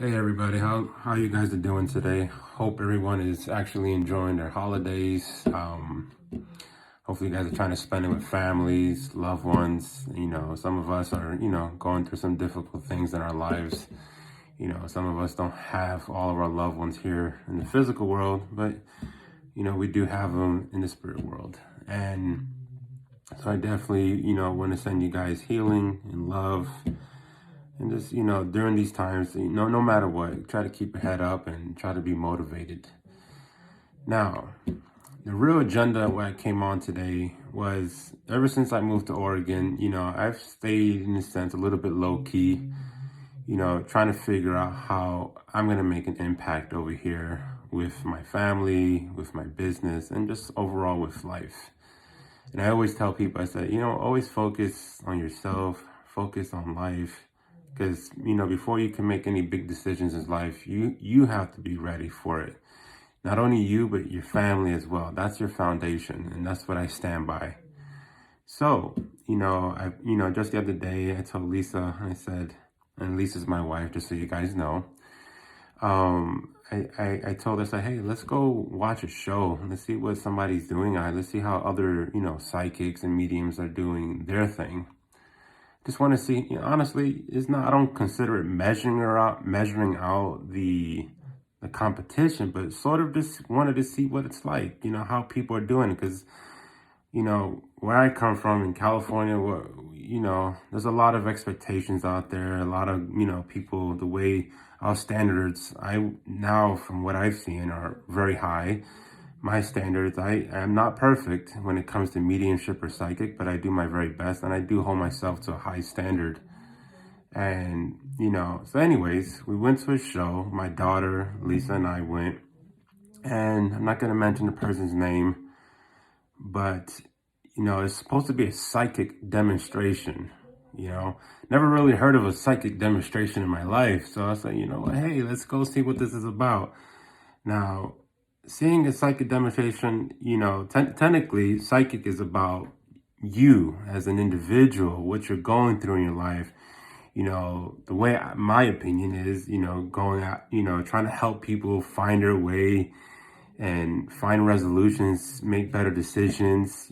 Hey everybody, how you guys are doing today? Hope everyone is actually enjoying their holidays. Hopefully you guys are trying to spend it with families, loved ones. Some of us are, going through some difficult things in our lives. Some of us don't have all of our loved ones here in the physical world, but we do have them in the spirit world. And so I definitely, want to send you guys healing and love. And just, during these times, no matter what, try to keep your head up and try to be motivated. Now, the real agenda why I came on today was ever since I moved to Oregon, I've stayed in a sense a little bit low key, trying to figure out how I'm going to make an impact over here with my family, with my business, and just overall with life. And I always tell people, I said, always focus on yourself, focus on life. Because, before you can make any big decisions in life, you have to be ready for it. Not only you, but your family as well. That's your foundation, and that's what I stand by. So, just the other day, I told Lisa, I said, and Lisa's my wife, just so you guys know. I told her, I said, hey, let's go watch a show. Let's see what somebody's doing. Let's see how other, psychics and mediums are doing their thing. Just want to see, honestly, I don't consider it measuring out the competition, but sort of just wanted to see what it's like, how people are doing it. Because, where I come from in California, there's a lot of expectations out there, a lot of, people, the way our standards, from what I've seen, are very high. My standards, I am not perfect when it comes to mediumship or psychic, but I do my very best, and I do hold myself to a high standard. And, so anyways, we went to a show. My daughter, Lisa, and I went, and I'm not going to mention the person's name, but, it's supposed to be a psychic demonstration, Never really heard of a psychic demonstration in my life. So I said, hey, let's go see what this is about. Now, seeing a psychic demonstration, technically psychic is about you as an individual, what you're going through in your life. The way my opinion is, going out, trying to help people find their way and find resolutions, make better decisions.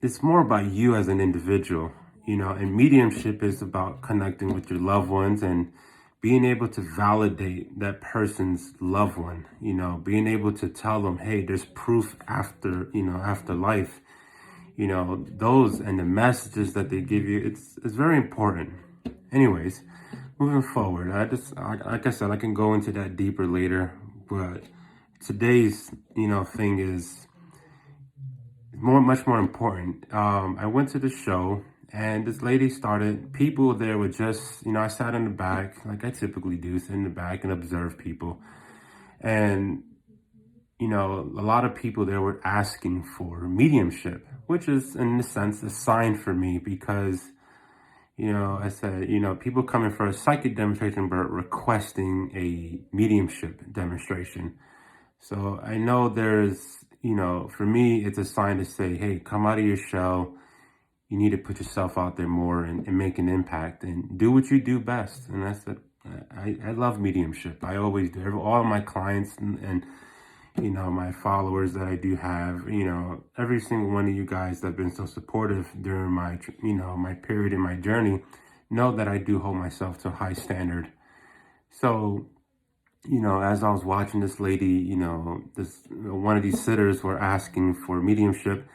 It's more about you as an individual, and mediumship is about connecting with your loved ones and being able to validate that person's loved one, being able to tell them, hey, there's proof after life, those and the messages that they give you, it's very important. Anyways, moving forward, like I said, I can go into that deeper later, but today's, thing is much more important. I went to the show. And this lady started, people there were just, I sat in the back, like I typically do, sit in the back and observe people. And, a lot of people there were asking for mediumship, which is, in a sense, a sign for me because, I said, people coming for a psychic demonstration, but requesting a mediumship demonstration. So I know there's, for me, it's a sign to say, hey, come out of your shell. You need to put yourself out there more and make an impact and do what you do best. And that's it. I love mediumship. I always do. All of my clients and my followers that I do have, every single one of you guys that have been so supportive during my, my period in my journey, know that I do hold myself to a high standard. So, as I was watching this lady, one of these sitters were asking for mediumship.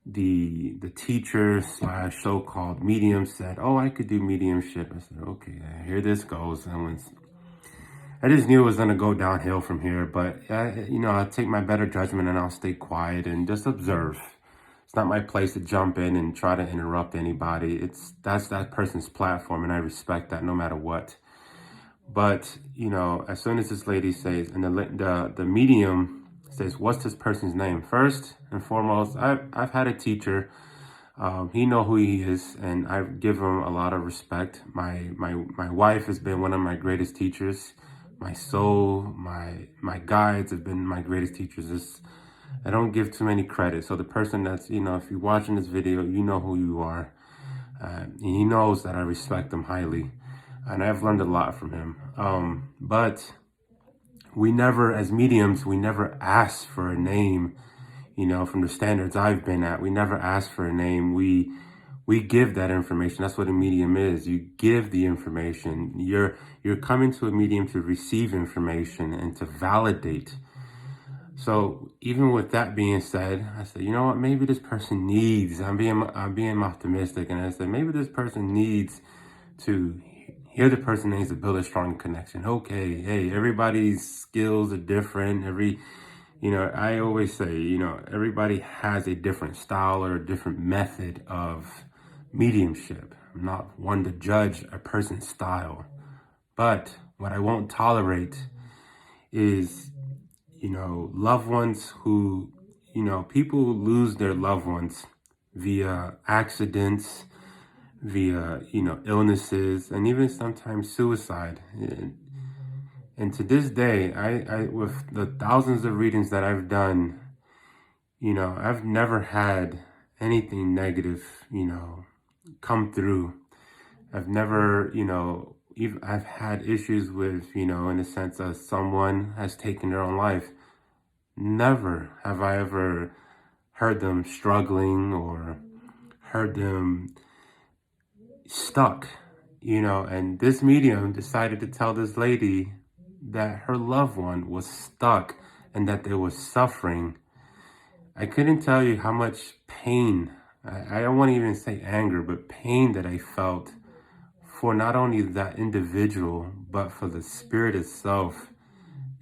The teacher / so-called medium said, oh, I could do mediumship. I said, okay, here this goes. I just knew it was going to go downhill from here, but I'll take my better judgment and I'll stay quiet and just observe. It's not my place to jump in and try to interrupt anybody. That's that person's platform, and I respect that no matter what. But, as soon as this lady says, and the medium says, what's this person's name? First and foremost, I've had a teacher. He know who he is, and I give him a lot of respect. My wife has been one of my greatest teachers. My soul, my guides have been my greatest teachers. I don't give too many credit. So the person that's, if you're watching this video, you know who you are. And he knows that I respect him highly. and I've learned a lot from him. But we never, as mediums, we never ask for a name. From the standards I've been at, we never ask for a name. We give that information. That's what a medium is. You give the information. You're coming to a medium to receive information and to validate. So even with that being said, I said, you know what? Maybe this person needs. I'm being optimistic, and I said maybe this person needs to hear the person needs to build a strong connection. Okay, hey, everybody's skills are different. I always say, everybody has a different style or a different method of mediumship. I'm not one to judge a person's style, but what I won't tolerate is loved ones who, people who lose their loved ones via accidents, via, illnesses, and even sometimes suicide. And to this day, I with the thousands of readings that I've done, I've never had anything negative, come through. I've never, even I've had issues with, in a sense of someone has taken their own life. Never have I ever heard them struggling or heard them stuck, and this medium decided to tell this lady that her loved one was stuck and that they were suffering. I couldn't tell you how much pain, I don't want to even say anger, but pain that I felt for not only that individual, but for the spirit itself.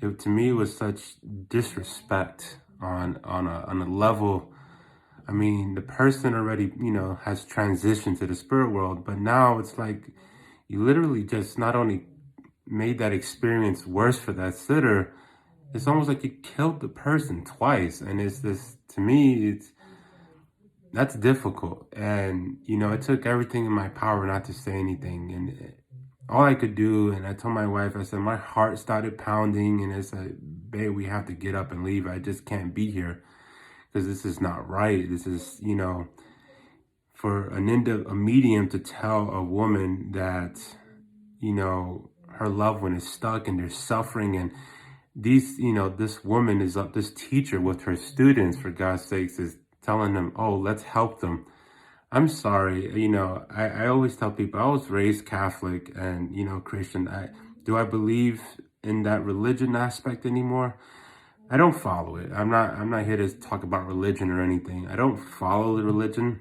To me, it was such disrespect on a level. I mean, the person already, has transitioned to the spirit world, but now it's like you literally just not only made that experience worse for that sitter, it's almost like you killed the person twice. And it's this, to me, that's difficult. And, it took everything in my power not to say anything. And all I could do, and I told my wife, I said, my heart started pounding, and I said, babe, we have to get up and leave. I just can't be here because this is not right. This is, for a medium to tell a woman that, her loved one is stuck and they're suffering, and this woman is up, this teacher with her students, for God's sakes, is telling them, oh, let's help them. I'm sorry, I always tell people, I was raised Catholic and, Christian. Do I believe in that religion aspect anymore? I don't follow it. I'm not here to talk about religion or anything. I don't follow the religion.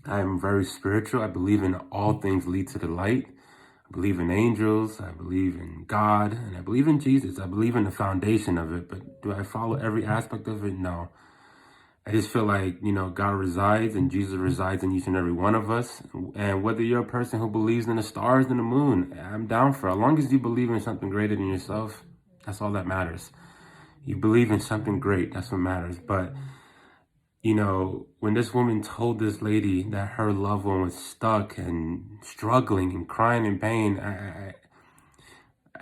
I am very spiritual. I believe in all things lead to the light. I believe in angels. I believe in God, and I believe in Jesus. I believe in the foundation of it. But do I follow every aspect of it? No. I just feel like, God resides and Jesus resides in each and every one of us. And whether you're a person who believes in the stars and the moon, I'm down for it. As long as you believe in something greater than yourself, that's all that matters. You believe in something great, that's what matters. But, when this woman told this lady that her loved one was stuck and struggling and crying in pain, I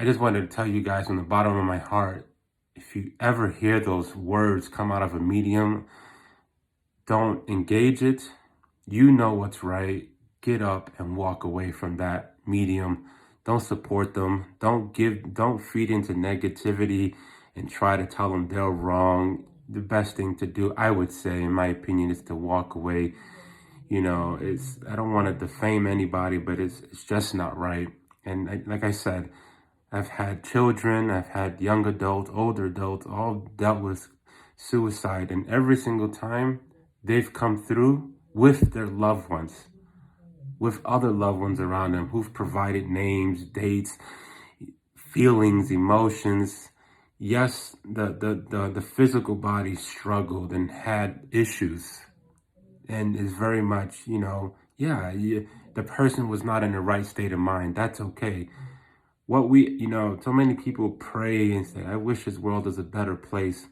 just wanted to tell you guys from the bottom of my heart, if you ever hear those words come out of a medium, don't engage it. You know what's right. Get up and walk away from that medium. Don't support them. Don't feed into negativity and try to tell them they're wrong. The best thing to do, I would say, in my opinion, is to walk away. I don't want to defame anybody, but it's just not right. And like I said, I've had children, I've had young adults, older adults, all dealt with suicide, and every single time they've come through with their loved ones, with other loved ones around them who've provided names, dates, feelings, emotions. Yes, the physical body struggled and had issues, and is very much, the person was not in the right state of mind. That's okay. So many people pray and say, I wish this world is a better place.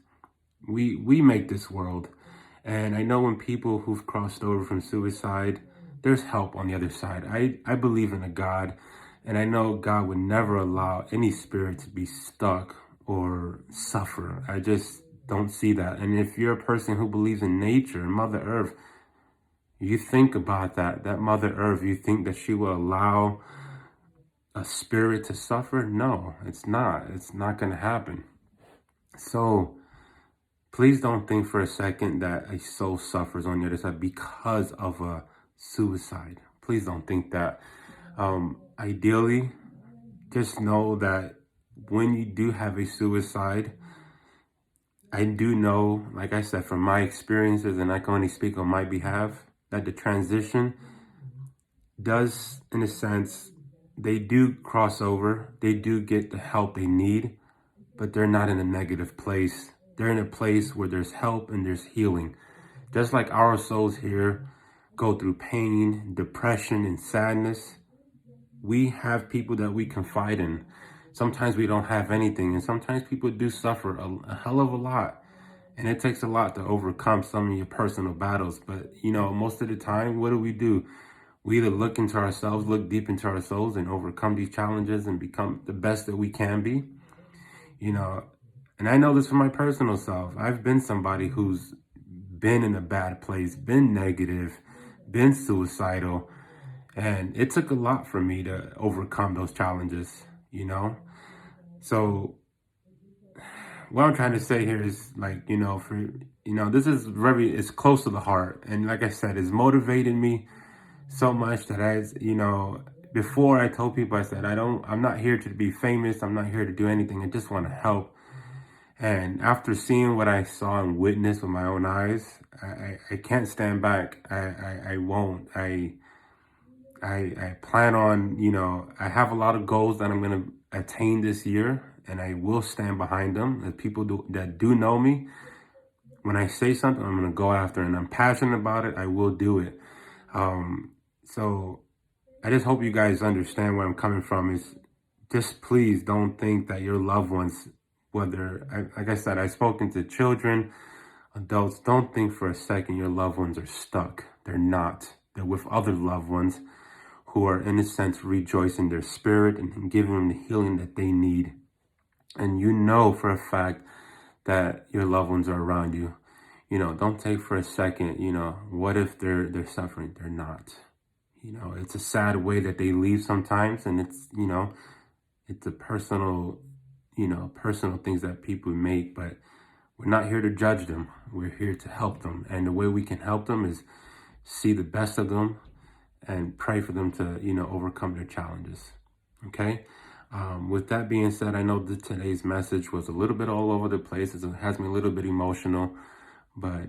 We make this world. And I know when people who've crossed over from suicide, there's help on the other side. I believe in a God, and I know God would never allow any spirit to be stuck or suffer. I just don't see that. And if you're a person who believes in nature and Mother Earth, you think about that Mother Earth, you think that she will allow a spirit to suffer? No, it's not. It's not going to happen. So please don't think for a second that a soul suffers on the other side because of a suicide. Please don't think that. Ideally, just know that when you do have a suicide, I do know, like I said, from my experiences, and I can only speak on my behalf, that the transition does, in a sense, they do cross over. They do get the help they need, but they're not in a negative place. They're in a place where there's help and there's healing. Just like our souls here go through pain, depression, and sadness, we have people that we confide in. Sometimes we don't have anything, and sometimes people do suffer a hell of a lot. And it takes a lot to overcome some of your personal battles. But, most of the time, what do? We either look into ourselves, look deep into our souls, and overcome these challenges and become the best that we can be. And I know this from my personal self. I've been somebody who's been in a bad place, been negative, been suicidal. And it took a lot for me to overcome those challenges, So what I'm trying to say here is this is it's close to the heart. And like I said, it's motivated me so much that before I told people, I said, I'm not here to be famous. I'm not here to do anything. I just want to help. And after seeing what I saw and witnessed with my own eyes, I can't stand back. I won't. I plan on, I have a lot of goals that I'm going to attain this year, and I will stand behind them. The people that do know me, when I say something, I'm going to go after, and I'm passionate about it. I will do it. So I just hope you guys understand where I'm coming from. Is just please don't think that your loved ones, like I said, I've spoken to children, adults, don't think for a second your loved ones are stuck. They're not. They're with other loved ones who are, in a sense, rejoicing their spirit and giving them the healing that they need. And for a fact that your loved ones are around you. Don't take for a second, what if they're suffering? They're not. It's a sad way that they leave sometimes, and it's a personal things that people make, but we're not here to judge them. We're here to help them. And the way we can help them is see the best of them and pray for them to, overcome their challenges. Okay. With that being said, I know that today's message was a little bit all over the place. It has me a little bit emotional, but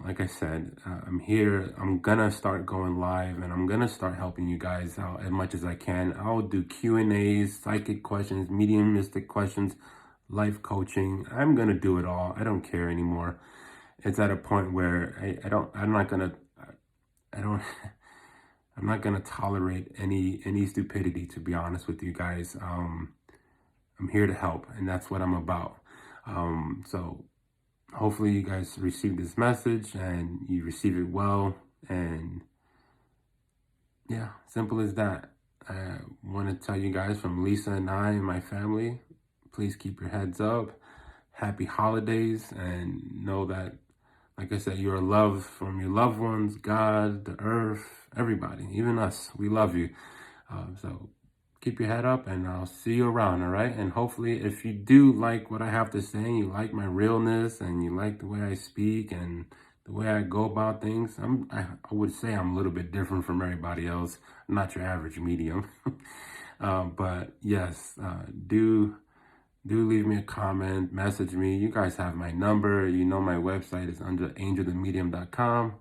like I said, I'm here. I'm gonna start going live, and I'm gonna start helping you guys out as much as I can. I'll do Q&As, psychic questions, mediumistic questions, life coaching. I'm gonna do it all. I don't care anymore. It's at a point where I'm not gonna tolerate any stupidity, to be honest with you guys. I'm here to help, and that's what I'm about. So hopefully you guys receive this message and you receive it well. And yeah, simple as that. I want to tell you guys from Lisa and I and my family, please keep your heads up. Happy holidays, and know that, like I said, you're loved from your loved ones, God, the earth, everybody, even us. We love you. So keep your head up, and I'll see you around, all right? And hopefully, if you do like what I have to say, and you like my realness, and you like the way I speak and the way I go about things, I would say I'm a little bit different from everybody else. I'm not your average medium. But yes, do leave me a comment, message me. You guys have my number. My website is under angelthemedium.com.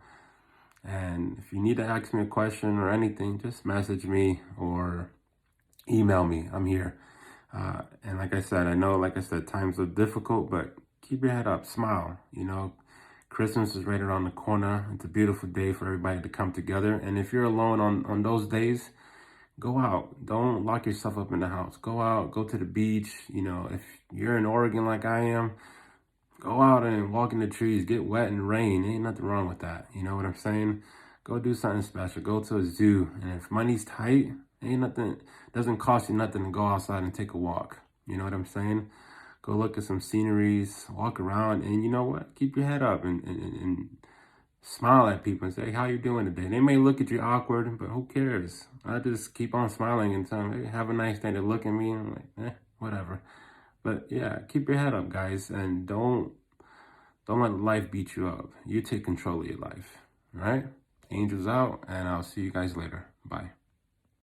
And if you need to ask me a question or anything, just message me or email me. I'm here. And like I said, times are difficult, but keep your head up, smile. Christmas is right around the corner. It's a beautiful day for everybody to come together. And if you're alone on those days, go out. Don't lock yourself up in the house. Go out, go to the beach. If you're in Oregon like I am, go out and walk in the trees, get wet in the rain. Ain't nothing wrong with that. You know what I'm saying? Go do something special. Go to a zoo. And if money's tight, doesn't cost you nothing to go outside and take a walk. You know what I'm saying? Go look at some sceneries, walk around, and you know what? Keep your head up and Smile at people and say, hey, how you doing today? They may look at you awkward, but who cares? I just keep on smiling and tell them, hey, have a nice day. They look at me and I'm like, whatever. But yeah, keep your head up, guys, and don't let life beat you up. You take control of your life. All right? Angels out, and I'll see you guys later. Bye.